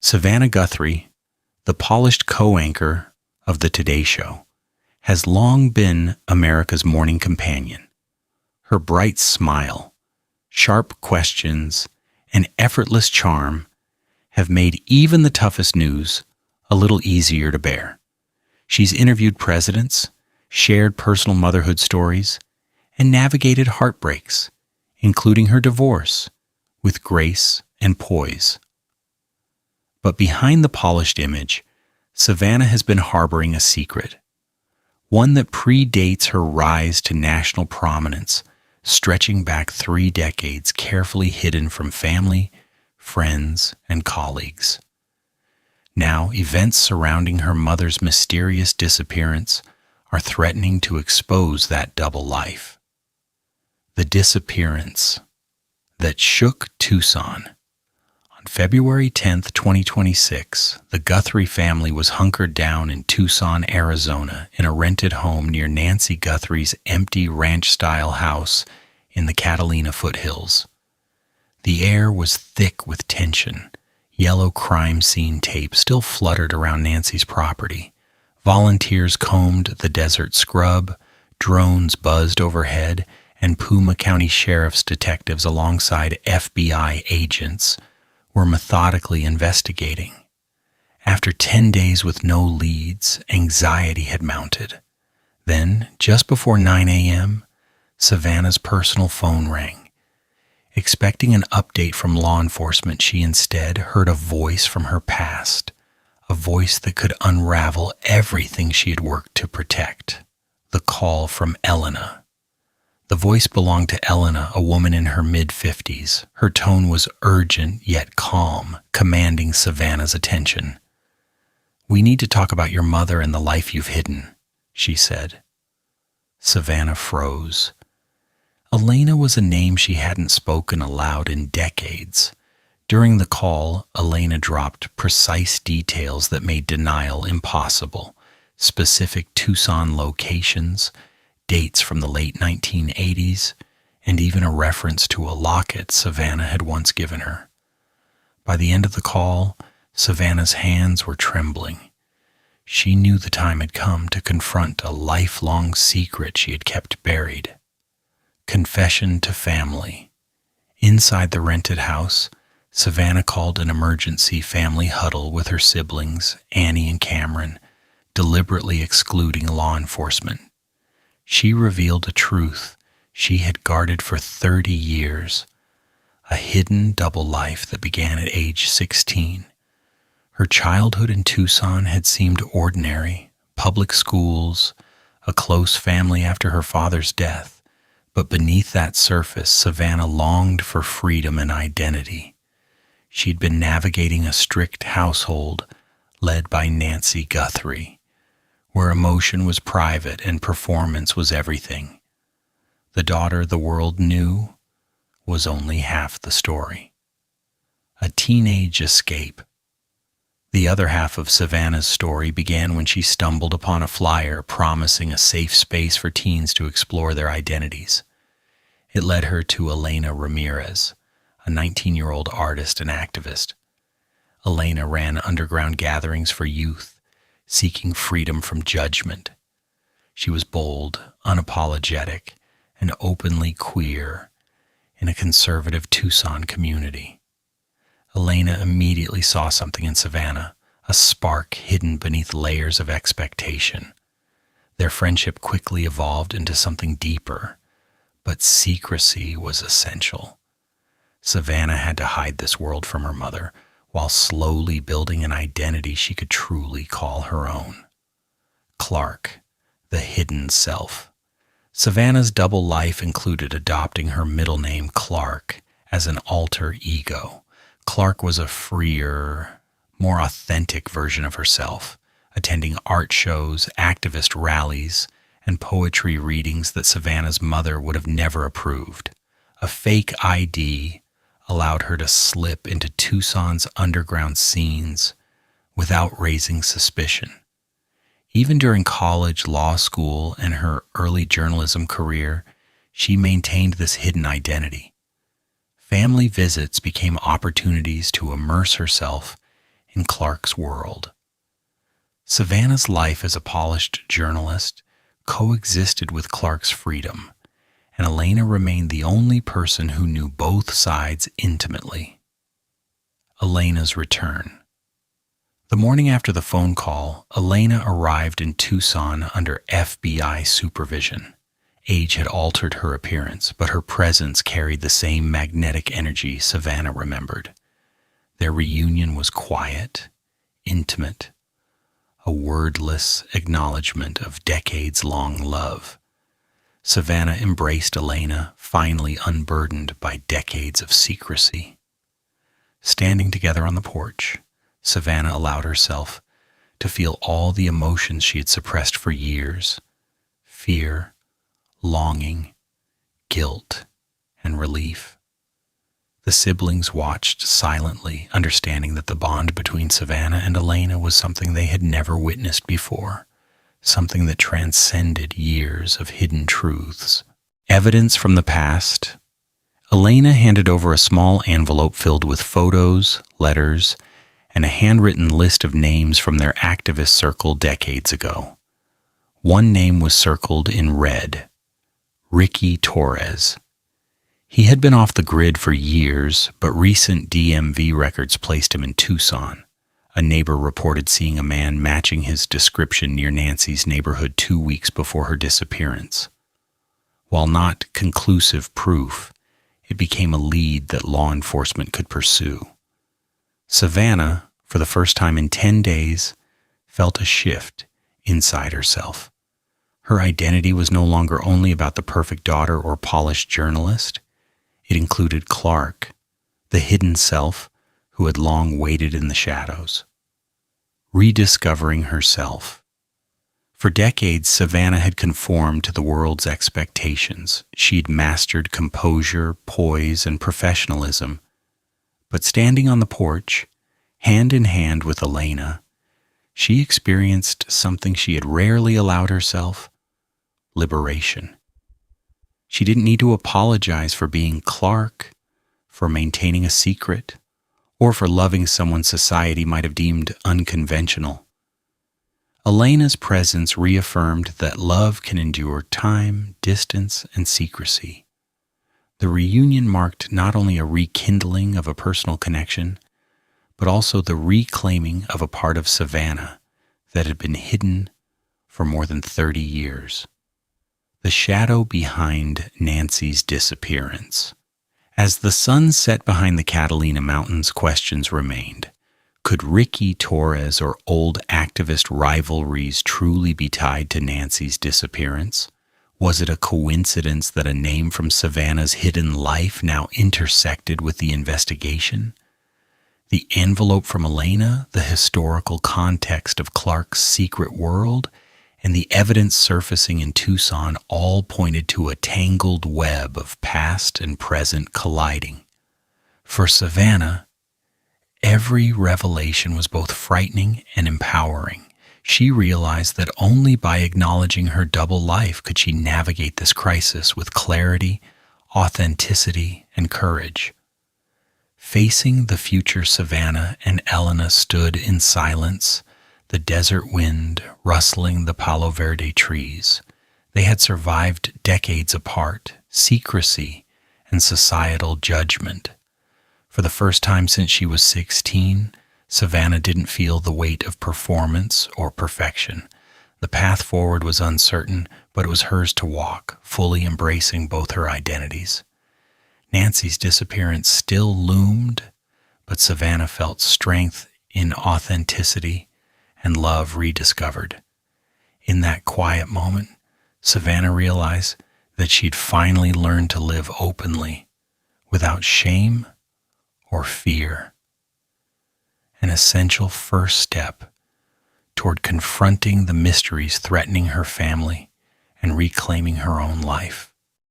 Savannah Guthrie, the polished co-anchor of The Today Show, has long been America's morning companion. Her bright smile, sharp questions, and effortless charm have made even the toughest news a little easier to bear. She's interviewed presidents, shared personal motherhood stories, and navigated heartbreaks, including her divorce, with grace and poise. But behind the polished image, Savannah has been harboring a secret, one that predates her rise to national prominence, stretching back 3 decades, carefully hidden from family, friends, and colleagues. Now, events surrounding her mother's mysterious disappearance are threatening to expose that double life. The disappearance that shook Tucson. On February 10, 2026, the Guthrie family was hunkered down in Tucson, Arizona, in a rented home near Nancy Guthrie's empty ranch-style house in the Catalina foothills. The air was thick with tension. Yellow crime scene tape still fluttered around Nancy's property. Volunteers combed the desert scrub, drones buzzed overhead, and Puma County Sheriff's detectives alongside FBI agents were methodically investigating. After 10 days with no leads, anxiety had mounted. Then, just before 9 a.m., Savannah's personal phone rang. Expecting an update from law enforcement, she instead heard a voice from her past, a voice that could unravel everything she had worked to protect. The call from Elena. The voice belonged to Elena, a woman in her mid-50s. Her tone was urgent yet calm, commanding Savannah's attention. "We need to talk about your mother and the life you've hidden," she said. Savannah froze. Elena was a name she hadn't spoken aloud in decades. During the call, Elena dropped precise details that made denial impossible. Specific Tucson locations, dates from the late 1980s, and even a reference to a locket Savannah had once given her. By the end of the call, Savannah's hands were trembling. She knew the time had come to confront a lifelong secret she had kept buried. Confession to family. Inside the rented house, Savannah called an emergency family huddle with her siblings, Annie and Cameron, deliberately excluding law enforcement. She revealed a truth she had guarded for 30 years, a hidden double life that began at age 16. Her childhood in Tucson had seemed ordinary, public schools, a close family after her father's death, but beneath that surface, Savannah longed for freedom and identity. She'd been navigating a strict household led by Nancy Guthrie, where emotion was private and performance was everything. The daughter the world knew was only half the story. A teenage escape. The other half of Savannah's story began when she stumbled upon a flyer promising a safe space for teens to explore their identities. It led her to Elena Ramirez, a 19-year-old artist and activist. Elena ran underground gatherings for youth, seeking freedom from judgment. She was bold, unapologetic, and openly queer in a conservative Tucson community. Elena immediately saw something in Savannah, a spark hidden beneath layers of expectation. Their friendship quickly evolved into something deeper, but secrecy was essential. Savannah had to hide this world from her mother, while slowly building an identity she could truly call her own. Clark, the hidden self. Savannah's double life included adopting her middle name Clark as an alter ego. Clark was a freer, more authentic version of herself, attending art shows, activist rallies, and poetry readings that Savannah's mother would have never approved. A fake ID allowed her to slip into Tucson's underground scenes without raising suspicion. Even during college, law school, and her early journalism career, she maintained this hidden identity. Family visits became opportunities to immerse herself in Clark's world. Savannah's life as a polished journalist coexisted with Clark's freedom, and Elena remained the only person who knew both sides intimately. Elena's return. The morning after the phone call, Elena arrived in Tucson under FBI supervision. Age had altered her appearance, but her presence carried the same magnetic energy Savannah remembered. Their reunion was quiet, intimate, a wordless acknowledgement of decades-long love. Savannah embraced Elena, finally unburdened by decades of secrecy. Standing together on the porch, Savannah allowed herself to feel all the emotions she had suppressed for years: fear, longing, guilt, and relief. The siblings watched silently, understanding that the bond between Savannah and Elena was something they had never witnessed before, something that transcended years of hidden truths. Evidence from the past. Elena handed over a small envelope filled with photos, letters, and a handwritten list of names from their activist circle decades ago. One name was circled in red: Ricky Torres. He had been off the grid for years, but recent DMV records placed him in Tucson. A neighbor reported seeing a man matching his description near Nancy's neighborhood 2 weeks before her disappearance. While not conclusive proof, it became a lead that law enforcement could pursue. Savannah, for the first time in 10 days, felt a shift inside herself. Her identity was no longer only about the perfect daughter or polished journalist. It included Clark, the hidden self who had long waited in the shadows. Rediscovering herself. For decades, Savannah had conformed to the world's expectations. She'd mastered composure, poise, and professionalism. But standing on the porch, hand in hand with Elena, she experienced something she had rarely allowed herself: liberation. She didn't need to apologize for being Clark, for maintaining a secret, or for loving someone society might have deemed unconventional. Elena's presence reaffirmed that love can endure time, distance, and secrecy. The reunion marked not only a rekindling of a personal connection, but also the reclaiming of a part of Savannah that had been hidden for more than 30 years. The shadow behind Nancy's disappearance. As the sun set behind the Catalina Mountains, questions remained. Could Ricky Torres or old activist rivalries truly be tied to Nancy's disappearance? Was it a coincidence that a name from Savannah's hidden life now intersected with the investigation? The envelope from Elena, the historical context of Clark's secret world, and the evidence surfacing in Tucson all pointed to a tangled web of past and present colliding. For Savannah, every revelation was both frightening and empowering. She realized that only by acknowledging her double life could she navigate this crisis with clarity, authenticity, and courage. Facing the future, Savannah and Elena stood in silence, the desert wind rustling the Palo Verde trees. They had survived decades apart, secrecy, and societal judgment. For the first time since she was 16, Savannah didn't feel the weight of performance or perfection. The path forward was uncertain, but it was hers to walk, fully embracing both her identities. Nancy's disappearance still loomed, but Savannah felt strength in authenticity and love rediscovered. In that quiet moment, Savannah realized that she'd finally learned to live openly, without shame or fear. An essential first step toward confronting the mysteries threatening her family and reclaiming her own life.